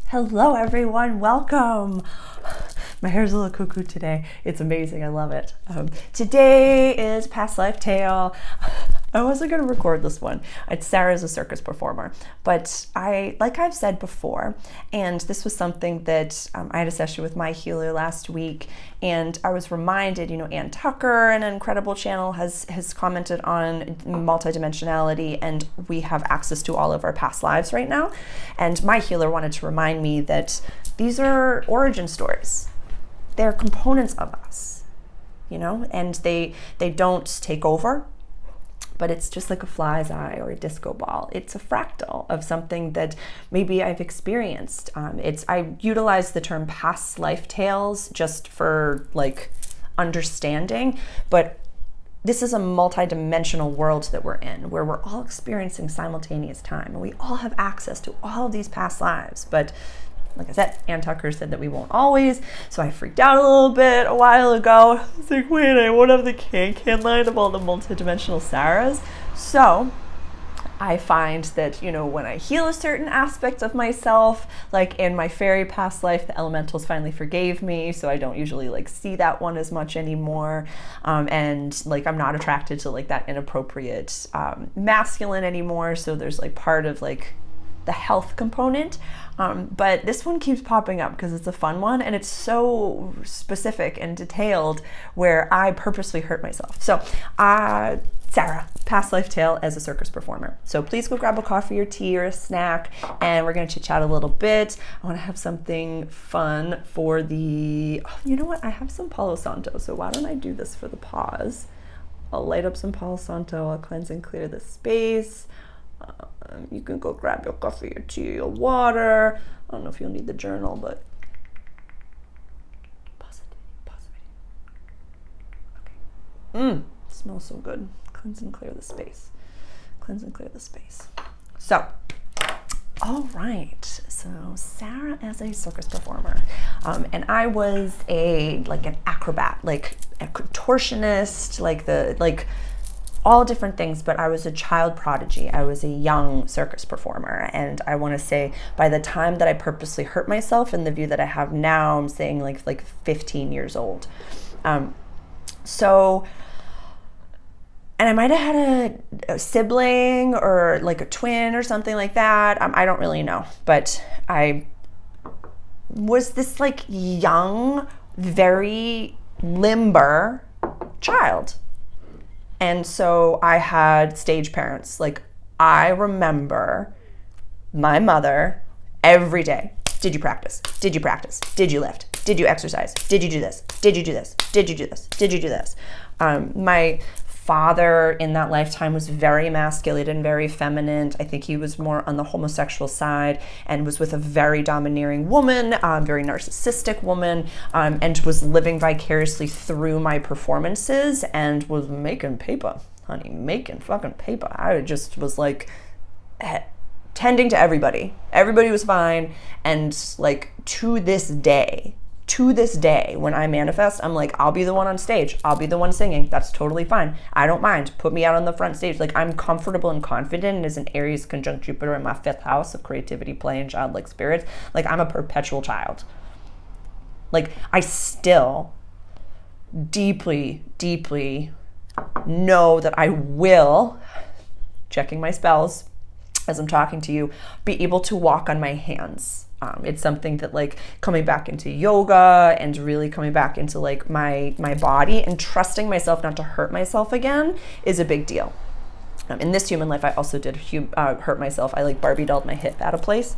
Hello everyone, welcome. My hair's a little cuckoo today. It's amazing, I love it. Today is Past Life Tale. I wasn't gonna record this one. Sarah is a circus performer, but like I've said before, and this was something that I had a session with my healer last week, and I was reminded, Ann Tucker, an incredible channel, has commented on multidimensionality, and we have access to all of our past lives right now. And my healer wanted to remind me that these are origin stories. They're components of us, and they don't take over, but it's just like a fly's eye or a disco ball. It's a fractal of something that maybe I've experienced. I utilize the term past life tales just for understanding, but this is a multi-dimensional world that we're in, where we're all experiencing simultaneous time, and we all have access to all of these past lives. But like I said, Ann Tucker said that we won't always, so I freaked out a little bit a while ago. I was like, wait, I won't have the can line of all the multidimensional Sarahs. So I find that, when I heal a certain aspect of myself, like in my fairy past life, the elementals finally forgave me, so I don't usually see that one as much anymore. And I'm not attracted to that inappropriate masculine anymore. So there's part of the health component. But this one keeps popping up because it's a fun one, and it's so specific and detailed where I purposely hurt myself. So, Sarah, past life tale as a circus performer. So please go grab a coffee or tea or a snack, and we're going to chit chat a little bit. I want to have something fun for you know what? I have some Palo Santo, so why don't I do this for the pause? I'll light up some Palo Santo, I'll cleanse and clear the space. You can go grab your coffee or tea or your water. I don't know if you'll need the journal, but pause it. Okay. Smells so good. Cleanse and clear the space. Cleanse and clear the space. So, all right. So Sarah as a circus performer, and I was an acrobat, a contortionist, all different things, but I was a child prodigy. I was a young circus performer, and I want to say by the time that I purposely hurt myself, in the view that I have now, I'm saying like 15 years old. So, and I might have had a sibling or a twin or something like that. I don't really know, but I was this young, very limber child. And so I had stage parents. I remember my mother every day. Did you practice? Did you practice? Did you lift? Did you exercise? Did you do this? Did you do this? Did you do this? Did you do this? My father in that lifetime was very masculine and very feminine. I think he was more on the homosexual side and was with a very domineering woman, very narcissistic woman, and was living vicariously through my performances and was making paper, honey, making fucking paper. I just was tending to everybody. Everybody was fine. And to this day, when I manifest, I'm I'll be the one on stage. I'll be the one singing. That's totally fine. I don't mind. Put me out on the front stage. I'm comfortable and confident. And as an Aries conjunct Jupiter in my 5th house of creativity, play, and childlike spirits, I'm a perpetual child. I still deeply, deeply know that I will, checking my spells as I'm talking to you, be able to walk on my hands. It's something that coming back into yoga and really coming back into my body and trusting myself not to hurt myself again is a big deal. In this human life, I also did hurt myself. I Barbie dolled my hip out of place.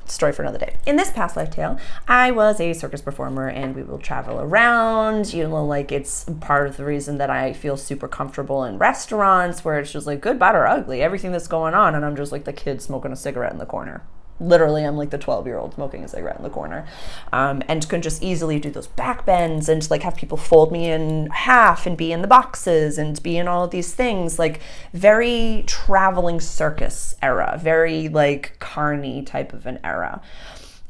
Story for another day. In this past life tale, I was a circus performer, and we will travel around. It's part of the reason that I feel super comfortable in restaurants where it's just good, bad, or ugly, everything that's going on, and I'm just the kid smoking a cigarette in the corner. Literally, I'm the 12-year-old smoking a cigarette in the corner, and can just easily do those back bends and have people fold me in half and be in the boxes and be in all of these things, very traveling circus era, very carny type of an era,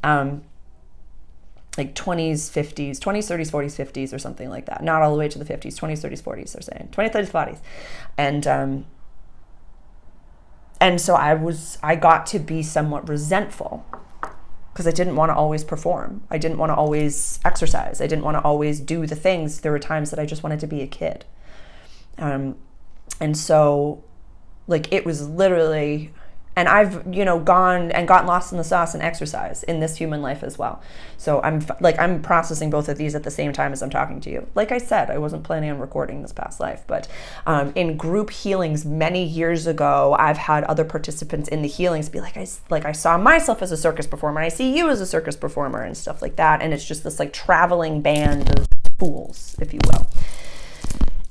20s, 50s, 20s, 30s, 40s, 50s, or something like that. Not all the way to the 50s, 20s, 30s, 40s, they're saying 20s, 30s, 40s, and so I got to be somewhat resentful because I didn't want to always perform. I didn't want to always exercise. I didn't want to always do the things. There were times that I just wanted to be a kid. And so like it was literally, and I've, gone and gotten lost in the sauce and exercise in this human life as well. So I'm processing both of these at the same time as I'm talking to you. Like I said, I wasn't planning on recording this past life, but in group healings many years ago, I've had other participants in the healings be like, I saw myself as a circus performer, and I see you as a circus performer and stuff like that. And it's just this like traveling band of fools, if you will.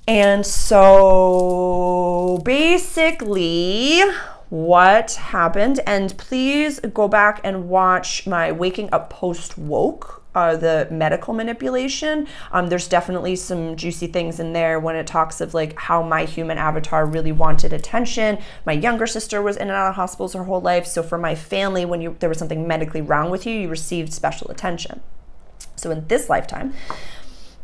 And so basically what happened, and please go back and watch my Waking Up Post Woke, the medical manipulation. There's definitely some juicy things in there when it talks of like how my human avatar really wanted attention. My younger sister was in and out of hospitals her whole life. So for my family, when there was something medically wrong with you, you received special attention. So in this lifetime,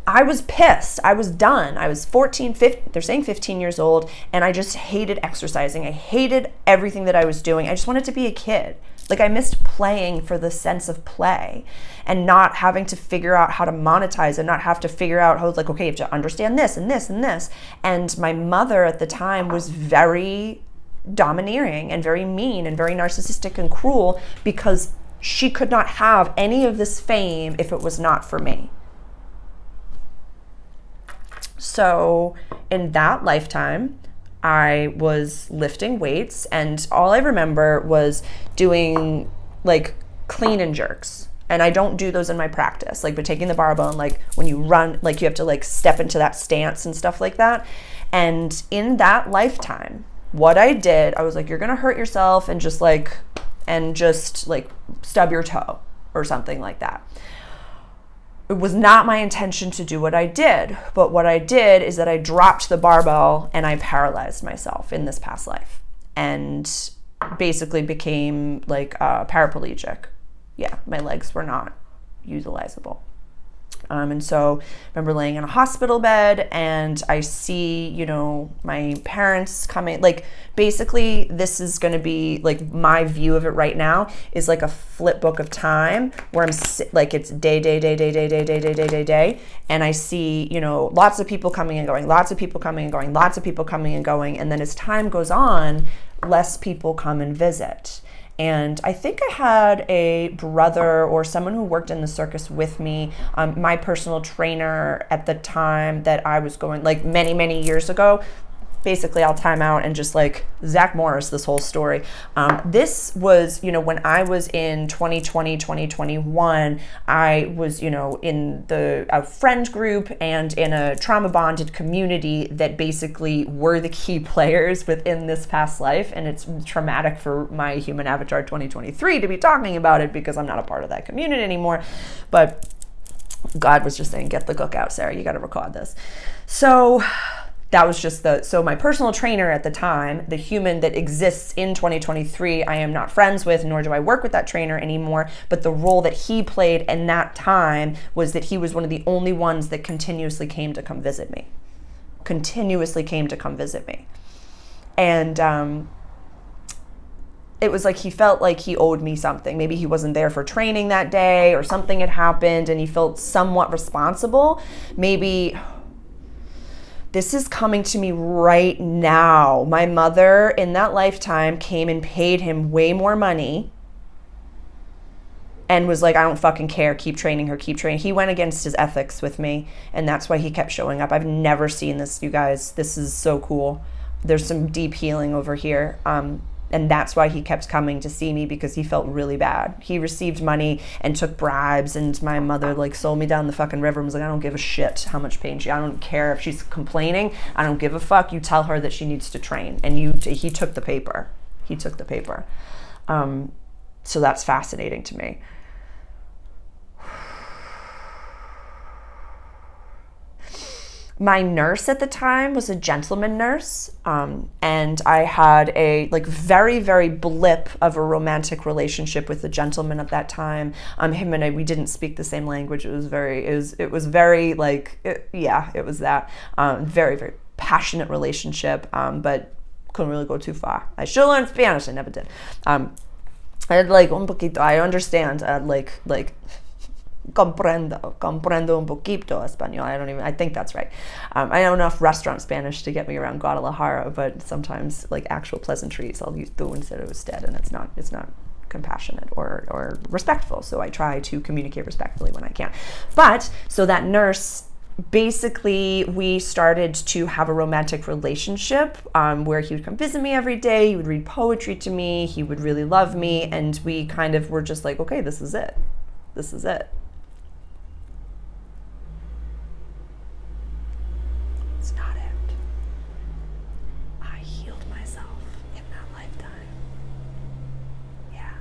I was pissed. I was done. I was 14, 15, they're saying 15 years old, and I just hated exercising. I hated everything that I was doing. I just wanted to be a kid. Like I missed playing for the sense of play and not having to figure out how to monetize and not have to figure out how, like, okay, you have to understand this and this and this. And my mother at the time was very domineering and very mean and very narcissistic and cruel because she could not have any of this fame if it was not for me. So in that lifetime, I was lifting weights, and all I remember was doing like clean and jerks. And I don't do those in my practice, like, but taking the barbell and like when you run, like you have to like step into that stance and stuff like that. And in that lifetime, what I did, I was like, you're going to hurt yourself and just like stub your toe or something like that. It was not my intention to do what I did, but what I did is that I dropped the barbell and I paralyzed myself in this past life and basically became like paraplegic. Yeah, my legs were not utilizable. And so I remember laying in a hospital bed and I see, my parents coming, like basically this is going to be like my view of it right now is like a flip book of time where I'm like, it's day. And I see, lots of people coming and going, lots of people coming and going, lots of people coming and going. And then as time goes on, less people come and visit. And I think I had a brother or someone who worked in the circus with me, my personal trainer at the time that I was going, like many, many years ago. Basically, I'll time out and just like Zach Morris, this whole story. This was, when I was in 2020, 2021, I was, in a friend group and in a trauma bonded community that basically were the key players within this past life. And it's traumatic for my human avatar 2023 to be talking about it because I'm not a part of that community anymore. But God was just saying, get the gook out, Sarah, you got to record this. So that was just so my personal trainer at the time, the human that exists in 2023, I am not friends with, nor do I work with that trainer anymore. But the role that he played in that time was that he was one of the only ones that continuously came to come visit me. And it was like he felt like he owed me something. Maybe he wasn't there for training that day or something had happened and he felt somewhat responsible. Maybe this is coming to me right now. My mother in that lifetime came and paid him way more money and was like, I don't fucking care. Keep training her, keep training. He went against his ethics with me, and that's why he kept showing up. I've never seen this, you guys. This is so cool. There's some deep healing over here. And that's why he kept coming to see me, because he felt really bad. He received money and took bribes, and my mother like sold me down the fucking river and was like, I don't give a shit how much pain I don't care if she's complaining. I don't give a fuck. You tell her that she needs to train. And he took the paper. So that's fascinating to me. My nurse at the time was a gentleman nurse, and I had a like very, very blip of a romantic relationship with a gentleman at that time. Him and I, we didn't speak the same language. It was very very, very passionate relationship, but couldn't really go too far. I should learn Spanish. I never did. like un poquito, I understand, like comprendo un poquito español. I think that's right. I know enough restaurant Spanish to get me around Guadalajara, but sometimes like actual pleasantries I'll use tú instead of usted, and it's not compassionate or respectful. So I try to communicate respectfully when I can. But so that nurse, basically we started to have a romantic relationship where he would come visit me every day, he would read poetry to me, he would really love me, and we kind of were just like, okay, this is it. It's not it. I healed myself in that lifetime. Yeah.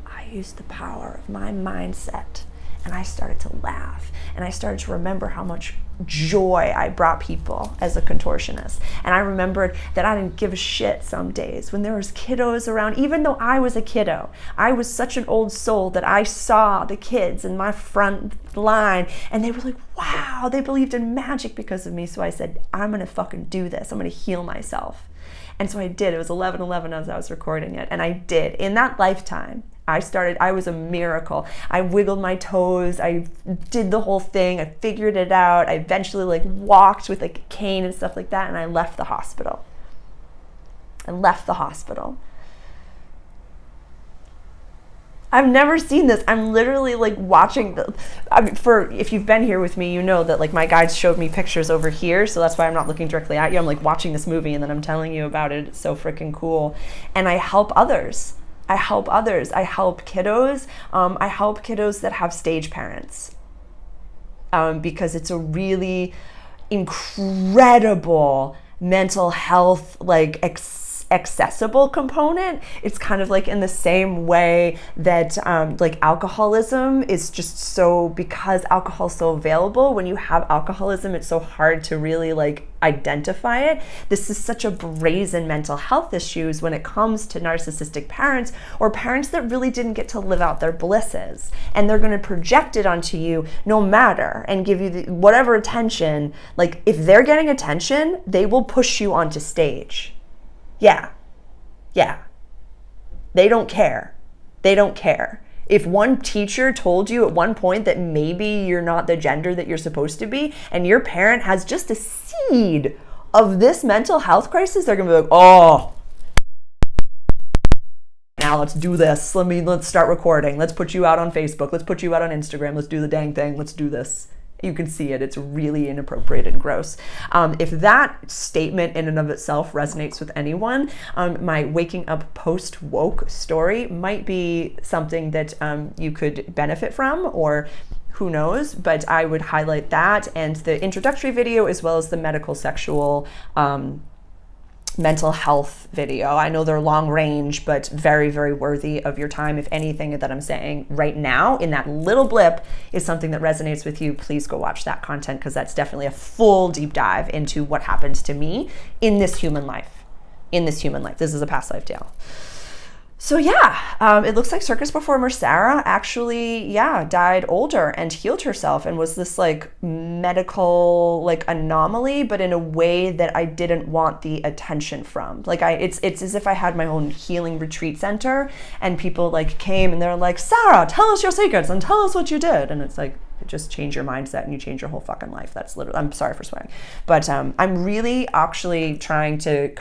I used the power of my mindset, and I started to laugh, and I started to remember how much joy I brought people as a contortionist. And I remembered that I didn't give a shit some days when there was kiddos around. Even though I was a kiddo, I was such an old soul that I saw the kids in my front line, and they were like, wow, they believed in magic because of me. So I said, I'm gonna fucking do this. I'm gonna heal myself. And so I did. It was 11:11 as I was recording it, and I did. In that lifetime, I was a miracle. I wiggled my toes, I did the whole thing, I figured it out. I eventually like walked with like a cane and stuff like that, and I left the hospital. I've never seen this. I'm literally like watching if you've been here with me, you know that like my guides showed me pictures over here, so that's why I'm not looking directly at you. I'm like watching this movie and then I'm telling you about it. It's so freaking cool. And I help others. I help kiddos. I help kiddos that have stage parents, because it's a really incredible mental health, like accessible component. It's kind of like in the same way that like alcoholism is just so, because alcohol is so available, when you have alcoholism, it's so hard to really like identify it. This is such a brazen mental health issues when it comes to narcissistic parents, or parents that really didn't get to live out their blisses, and they're going to project it onto you no matter, and give you whatever attention. Like if they're getting attention, they will push you onto stage. Yeah. They don't care. If one teacher told you at one point that maybe you're not the gender that you're supposed to be, and your parent has just a seed of this mental health crisis, they're gonna be like, oh, now let's do this. Let's start recording. Let's put you out on Facebook. Let's put you out on Instagram. Let's do the dang thing. Let's do this. You can see it. It's really inappropriate and gross. If that statement in and of itself resonates with anyone, my waking up post-woke story might be something that you could benefit from, or who knows, but I would highlight that and the introductory video, as well as the medical sexual mental health video. I know they're long range, but very, very worthy of your time. If anything that I'm saying right now in that little blip is something that resonates with you, please go watch that content, because that's definitely a full deep dive into what happens to me in this human life. This is a past life tale. So yeah, it looks like circus performer Sarah actually, died older and healed herself, and was this like medical like anomaly, but in a way that I didn't want the attention from. Like it's as if I had my own healing retreat center, and people like came and they're like, Sarah, tell us your secrets and tell us what you did. And it's like, just change your mindset and you change your whole fucking life. That's literally, I'm sorry for swearing, but I'm really actually trying to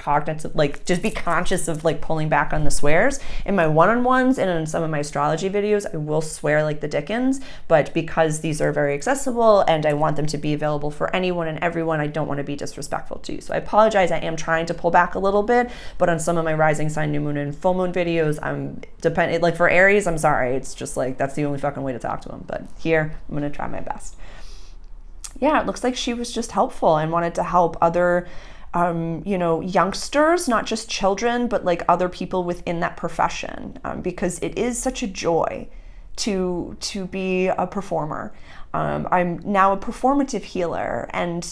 like just be conscious of like pulling back on the swears. In my one-on-ones and in some of my astrology videos, I will swear like the Dickens, but because these are very accessible and I want them to be available for anyone and everyone, I don't want to be disrespectful to you. So I apologize. I am trying to pull back a little bit, but on some of my rising sign, new moon, and full moon videos, like for Aries, I'm sorry. It's just like, that's the only fucking way to talk to them. But here, I'm going to try my best. Yeah, it looks like she was just helpful and wanted to help other youngsters, not just children, but like other people within that profession, because it is such a joy to be a performer. I'm now a performative healer and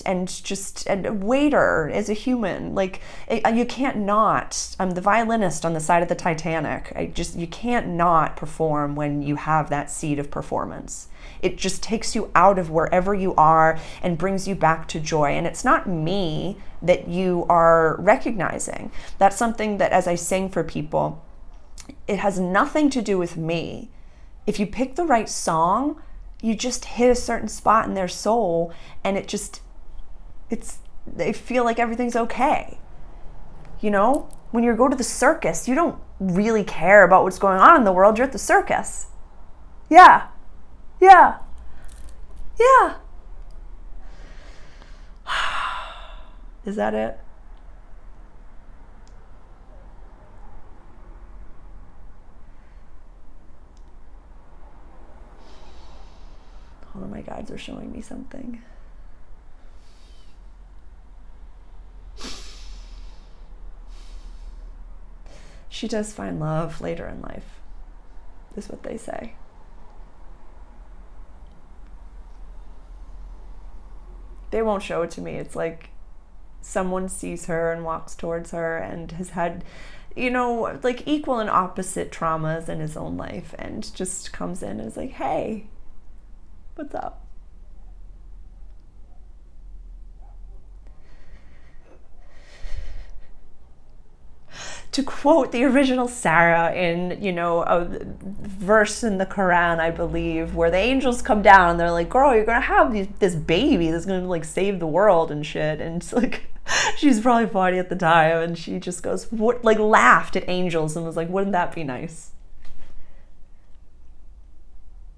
just a waiter as a human. Like you can't not. I'm the violinist on the side of the Titanic. You can't not perform when you have that seed of performance. It just takes you out of wherever you are and brings you back to joy. And it's not me that you are recognizing. That's something that as I sing for people, It has nothing to do with me. If you pick the right song, you just hit a certain spot in their soul, and they feel like everything's okay. You know, when you go to the circus, you don't really care about what's going on in the world. You're at the circus. Yeah. Yeah. Yeah. Is that it? Hold on, my guides are showing me something. She does find love later in life, is what they say. They won't show it to me. It's like someone sees her and walks towards her and has had, you know, like equal and opposite traumas in his own life, and just comes in and is like, hey, what's up? To quote the original Sarah in, you know, a verse in the Quran, I believe, where the angels come down and they're like, girl, you're gonna have this baby that's gonna like save the world and shit. And it's like, she's probably 40 at the time, and she just goes, what, like laughed at angels and was like, wouldn't that be nice?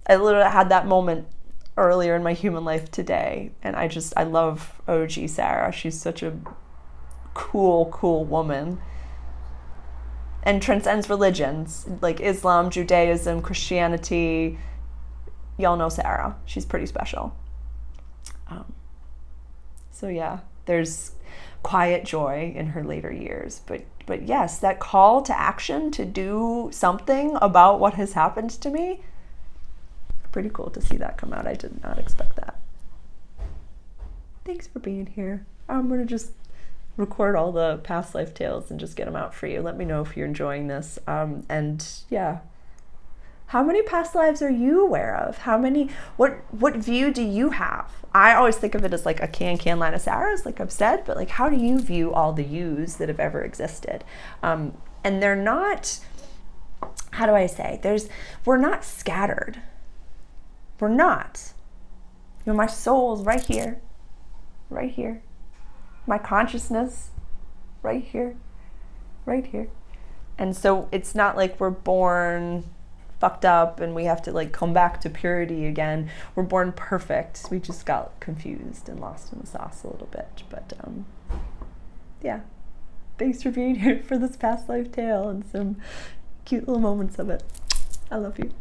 I literally had that moment earlier in my human life today, and I love OG Sarah. She's such a cool woman, and transcends religions like Islam, Judaism, Christianity. Y'all know Sarah. She's pretty special. So yeah, there's quiet joy in her later years, but yes, that call to action to do something about what has happened to me, pretty cool to see that come out. I did not expect that. Thanks for being here. I'm gonna just record all the past life tales and just get them out for you. Let me know if you're enjoying this. And yeah, how many past lives are you aware of? What view do you have? I always think of it as like a can line of Sarahs, like I've said, but like, how do you view all the yous that have ever existed? And they're not, how do I say, we're not scattered. We're not. You know, my soul's right here. My consciousness, right here. And so it's not like we're born fucked up and we have to like come back to purity again. We're born perfect. We just got confused and lost in the sauce a little bit. But yeah, thanks for being here for this past life tale and some cute little moments of it. I love you.